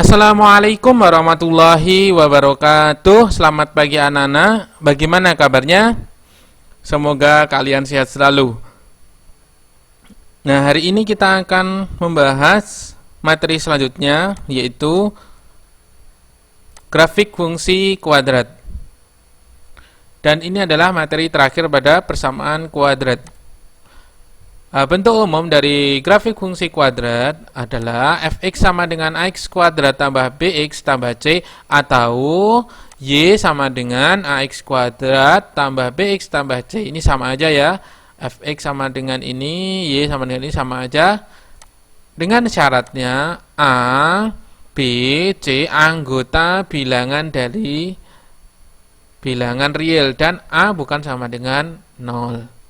Assalamualaikum warahmatullahi wabarakatuh. Selamat pagi anak-anak. Bagaimana kabarnya? Semoga kalian sehat selalu. Nah, hari ini kita akan membahas materi selanjutnya, yaitu grafik fungsi kuadrat. Dan ini adalah materi terakhir pada persamaan kuadrat. Bentuk umum dari grafik fungsi kuadrat adalah fx sama dengan ax kuadrat tambah bx tambah c, atau y sama dengan ax kuadrat tambah bx tambah c. Ini sama aja ya, fx sama dengan ini, y sama dengan ini sama aja, dengan syaratnya a, b, c anggota bilangan dari bilangan real dan a bukan sama dengan 0.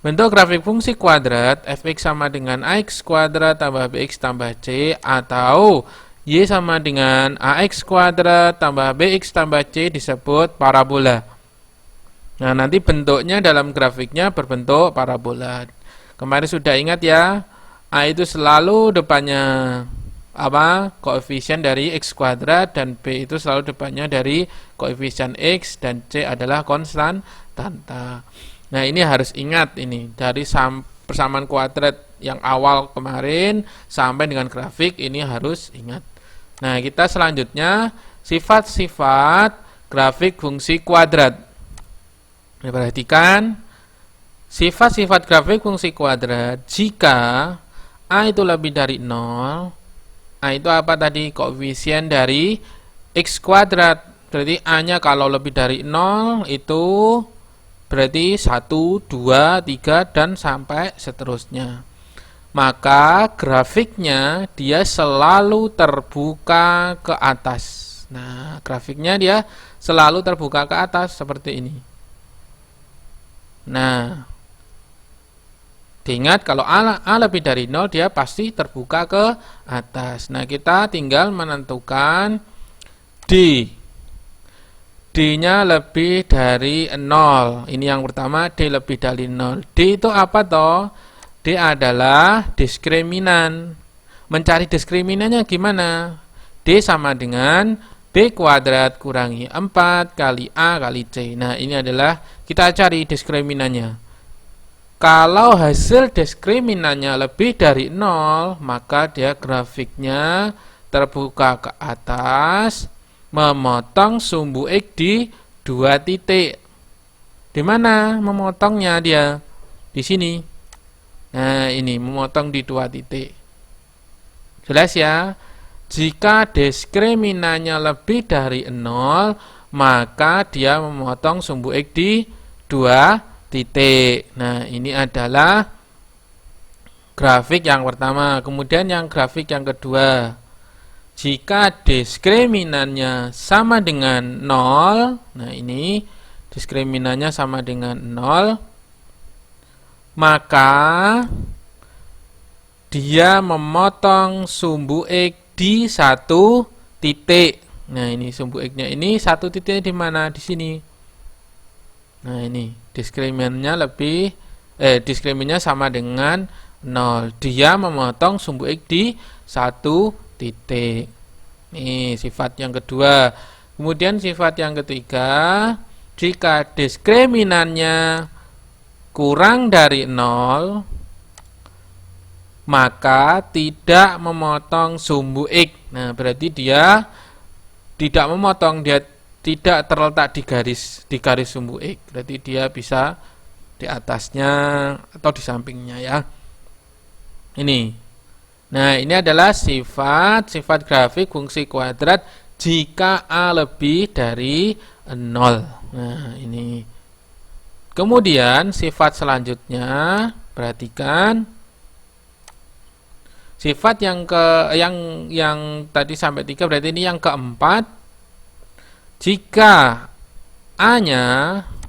Bentuk grafik fungsi kuadrat fx sama dengan ax kuadrat tambah bx tambah c, atau y sama dengan ax kuadrat tambah bx tambah c disebut parabola. Nah, nanti bentuknya dalam grafiknya berbentuk parabola. Kemarin sudah ingat ya, a itu selalu depannya koefisien dari x kuadrat, dan b itu selalu depannya dari koefisien x, dan c adalah konstanta. Nah, ini harus ingat, ini dari persamaan kuadrat yang awal kemarin sampai dengan grafik ini harus ingat. Nah, kita selanjutnya sifat-sifat grafik fungsi kuadrat. Perhatikan sifat-sifat grafik fungsi kuadrat. Jika a itu lebih dari 0, a itu apa tadi? Koefisien dari x kuadrat. Berarti a-nya kalau lebih dari 0 itu berarti 1, 2, 3, dan sampai seterusnya. Maka grafiknya dia selalu terbuka ke atas. Nah, grafiknya dia selalu terbuka ke atas seperti ini. Nah, diingat kalau A lebih dari 0 dia pasti terbuka ke atas. Nah, kita tinggal menentukan D-nya lebih dari 0. Ini yang pertama, D lebih dari 0. D itu apa toh? D adalah diskriminan. Mencari diskriminannya gimana? D sama dengan B kuadrat kurangi 4 kali A kali C. Nah, ini adalah kita cari diskriminannya. Kalau hasil diskriminannya lebih dari 0, maka dia grafiknya terbuka ke atas, memotong sumbu X di 2 titik. Di mana memotongnya dia? Di sini. Nah, ini memotong di 2 titik. Jelas ya? Jika diskriminannya lebih dari 0, maka dia memotong sumbu X di 2 titik. Nah, ini adalah grafik yang pertama. Kemudian yang grafik yang kedua. Jika diskriminannya sama dengan 0, nah ini diskriminannya sama dengan 0, maka dia memotong sumbu X di 1 titik. Nah, ini sumbu X-nya ini 1 titiknya di mana? Di sini. Nah, ini diskriminannya sama dengan 0. Dia memotong sumbu X di 1 titik. Ini sifat yang kedua. Kemudian sifat yang ketiga, jika diskriminannya kurang dari 0, maka tidak memotong sumbu X. Nah, berarti dia tidak memotong, dia tidak terletak di garis sumbu X. Berarti dia bisa di atasnya atau di sampingnya ya. Ini. Nah, ini adalah sifat grafik fungsi kuadrat jika A lebih dari 0. Nah, ini. Kemudian sifat selanjutnya, perhatikan. Sifat yang tadi sampai 3, berarti ini yang keempat. Jika A-nya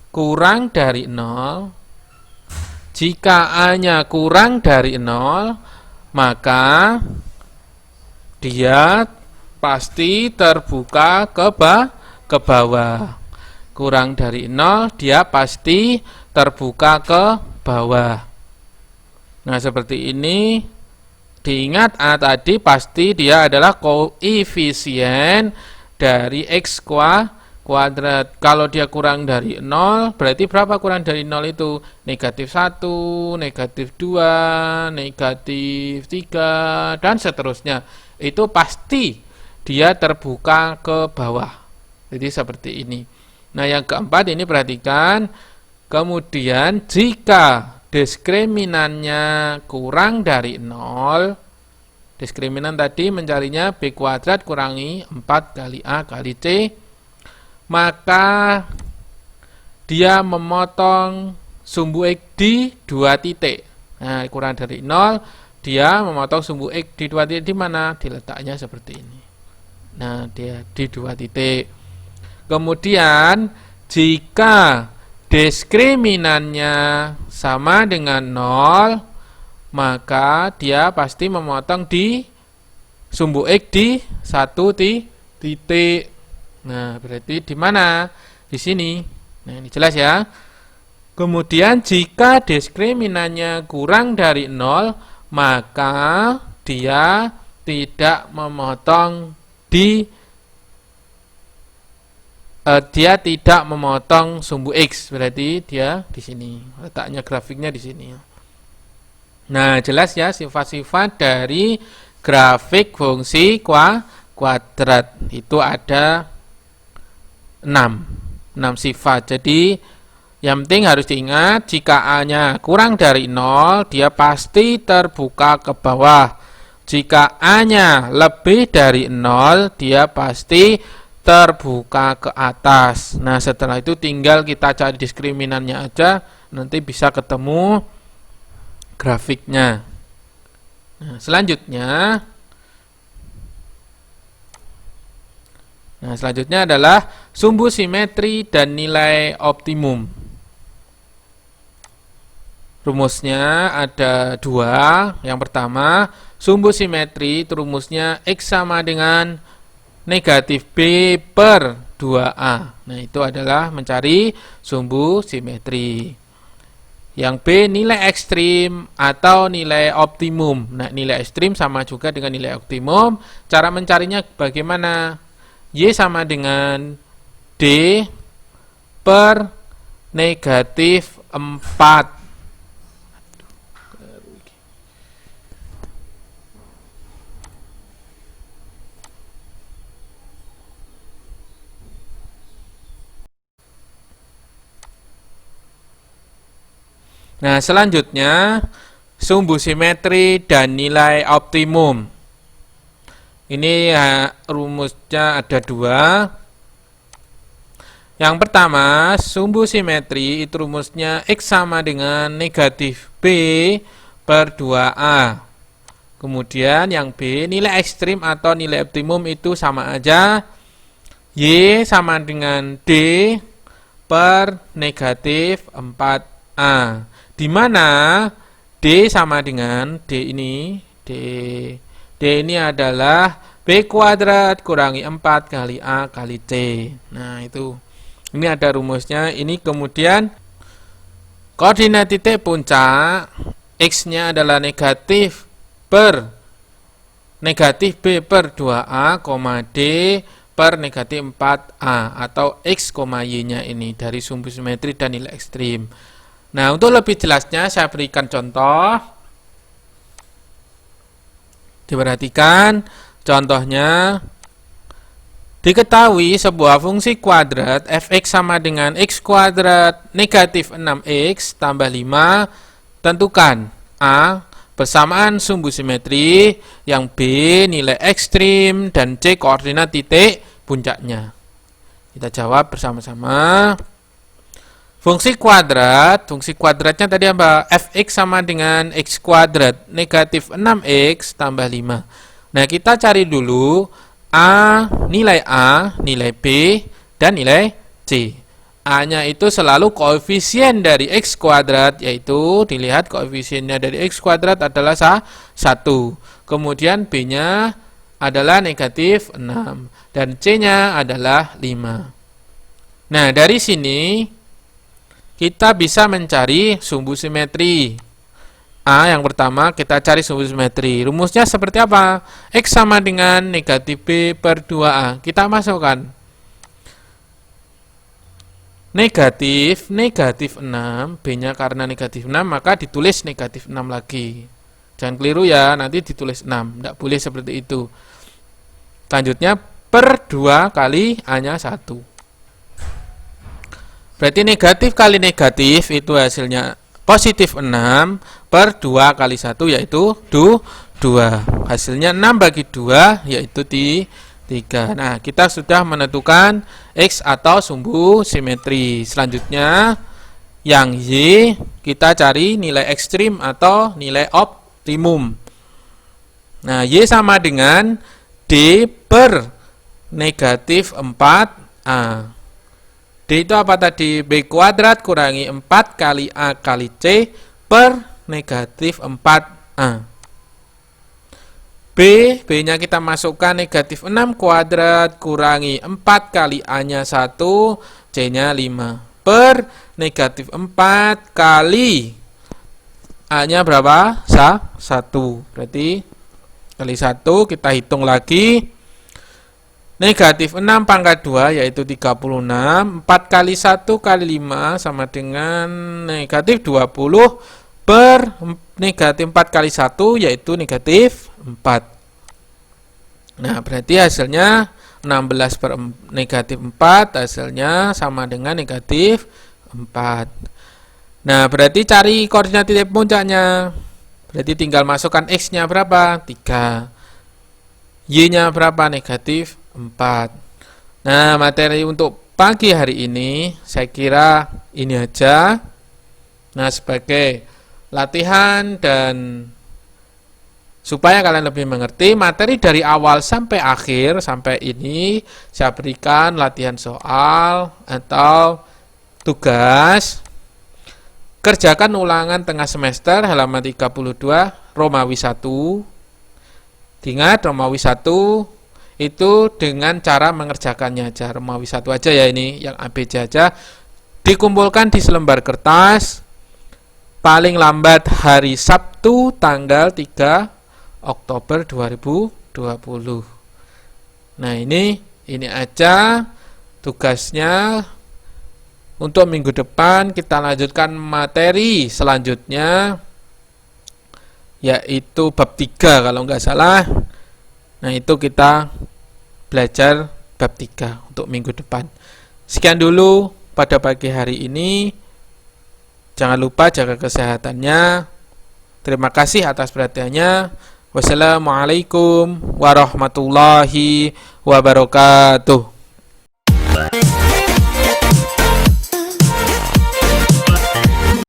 kurang dari 0, jika A-nya kurang dari 0, maka dia pasti terbuka ke bawah. Kurang dari 0, dia pasti terbuka ke bawah. Nah, seperti ini. Diingat A tadi pasti dia adalah koefisien dari X kuadrat. Kalau dia kurang dari 0, berarti berapa kurang dari 0 itu? Negatif 1, negatif 2, negatif 3, dan seterusnya. Itu pasti dia terbuka ke bawah. Jadi seperti ini. Nah, yang keempat ini perhatikan. Kemudian jika diskriminannya kurang dari 0, diskriminan tadi mencarinya B kuadrat kurangi 4 kali A kali C, maka dia memotong sumbu X di 2 titik. Nah, kurang dari 0, dia memotong sumbu X di 2 titik. Di mana? Diletaknya seperti ini. Nah, dia di 2 titik. Kemudian jika diskriminannya sama dengan 0, maka dia pasti memotong di sumbu X di 1 titik. Nah, berarti di mana? Di sini. Nah, ini jelas ya. Kemudian jika diskriminannya kurang dari 0, maka dia tidak memotong dia tidak memotong sumbu X, berarti dia di sini. Letaknya grafiknya di sini. Nah, jelas ya sifat-sifat dari grafik fungsi kuadrat. Itu ada 6 sifat. Jadi yang penting harus diingat, jika A-nya kurang dari 0, dia pasti terbuka ke bawah. Jika A-nya lebih dari 0, dia pasti terbuka ke atas. Nah, setelah itu tinggal kita cari diskriminannya aja, nanti bisa ketemu grafiknya. Nah, selanjutnya adalah sumbu simetri dan nilai optimum. Rumusnya ada 2. Yang pertama, sumbu simetri itu rumusnya X sama dengan negatif B per 2A. Nah, itu adalah mencari sumbu simetri. Yang B, nilai ekstrim atau nilai optimum. Nah, nilai ekstrim sama juga dengan nilai optimum. Cara mencarinya bagaimana? Y sama dengan D per negatif 4. Nah, selanjutnya sumbu simetri dan nilai optimum. Ini rumusnya ada 2. Yang pertama, sumbu simetri itu rumusnya X sama dengan negatif B per 2A. Kemudian yang B, nilai ekstrim atau nilai optimum itu sama aja. Y sama dengan D per negatif 4A. Di mana D sama dengan D ini adalah B kuadrat kurangi 4 kali A kali C. Nah, itu. Ini ada rumusnya. Ini kemudian koordinat titik puncak X-nya adalah negatif B per 2A, D per negatif 4A, atau X, Y-nya ini dari sumbu simetri dan nilai ekstrim. Nah, untuk lebih jelasnya saya berikan contoh. Diperhatikan contohnya. Diketahui sebuah fungsi kuadrat fx sama dengan x kuadrat negatif 6x tambah 5. Tentukan A, persamaan sumbu simetri, yang B, nilai ekstrim, dan C, koordinat titik puncaknya. Kita jawab bersama-sama. Fungsi kuadratnya tadi apa? Fx sama dengan x kuadrat negatif 6x tambah 5. Nah, kita cari dulu nilai A, nilai B, dan nilai C. A-nya itu selalu koefisien dari x kuadrat, yaitu dilihat koefisiennya dari x kuadrat adalah 1. Kemudian B-nya adalah negatif 6. Dan C-nya adalah 5. Nah, dari sini kita bisa mencari sumbu simetri. A yang pertama kita cari sumbu simetri. Rumusnya seperti apa? X sama dengan negatif B per 2A. Kita masukkan negatif 6, B-nya karena negatif 6 maka ditulis negatif 6 lagi. Jangan keliru ya, nanti ditulis 6. Tidak boleh seperti itu. Selanjutnya per 2 kali A-nya 1. Berarti negatif kali negatif itu hasilnya positif 6 per 2 kali 1 yaitu 2. Hasilnya 6 bagi 2 yaitu 3. Nah, kita sudah menentukan X atau sumbu simetri. Selanjutnya yang Y kita cari nilai ekstrim atau nilai optimum. Nah, Y sama dengan D per negatif 4A. D itu apa tadi? B kuadrat kurangi 4 kali A kali C per negatif 4A. B-nya kita masukkan negatif 6 kuadrat kurangi 4 kali A-nya 1, C-nya 5. Per negatif 4 kali A-nya berapa? 1. Berarti kali 1 kita hitung lagi. Negatif 6 pangkat 2 yaitu 36. 4 kali 1 kali 5 sama dengan negatif 20 per negatif 4 kali 1 yaitu negatif 4. Nah, berarti hasilnya 16 per negatif 4 hasilnya sama dengan negatif 4. Nah, berarti cari koordinat titik puncaknya. Berarti tinggal masukkan X-nya berapa? 3. Y-nya berapa? Negatif 4. Nah, materi untuk pagi hari ini saya kira ini aja. Nah, sebagai latihan dan supaya kalian lebih mengerti materi dari awal sampai akhir sampai ini saya berikan latihan soal atau tugas. Kerjakan ulangan tengah semester halaman 32 Romawi 1. Ingat Romawi 1 itu dengan cara mengerjakannya aja. Romawi 1 aja ya, ini yang ABC aja. Dikumpulkan di selembar kertas paling lambat hari Sabtu tanggal 3 Oktober 2020. Nah, ini aja tugasnya. Untuk minggu depan kita lanjutkan materi selanjutnya yaitu bab 3 kalau nggak salah. Nah, itu kita belajar bab 3 untuk minggu depan. Sekian dulu pada pagi hari ini. Jangan lupa jaga kesehatannya. Terima kasih atas perhatiannya. Wassalamualaikum warahmatullahi wabarakatuh.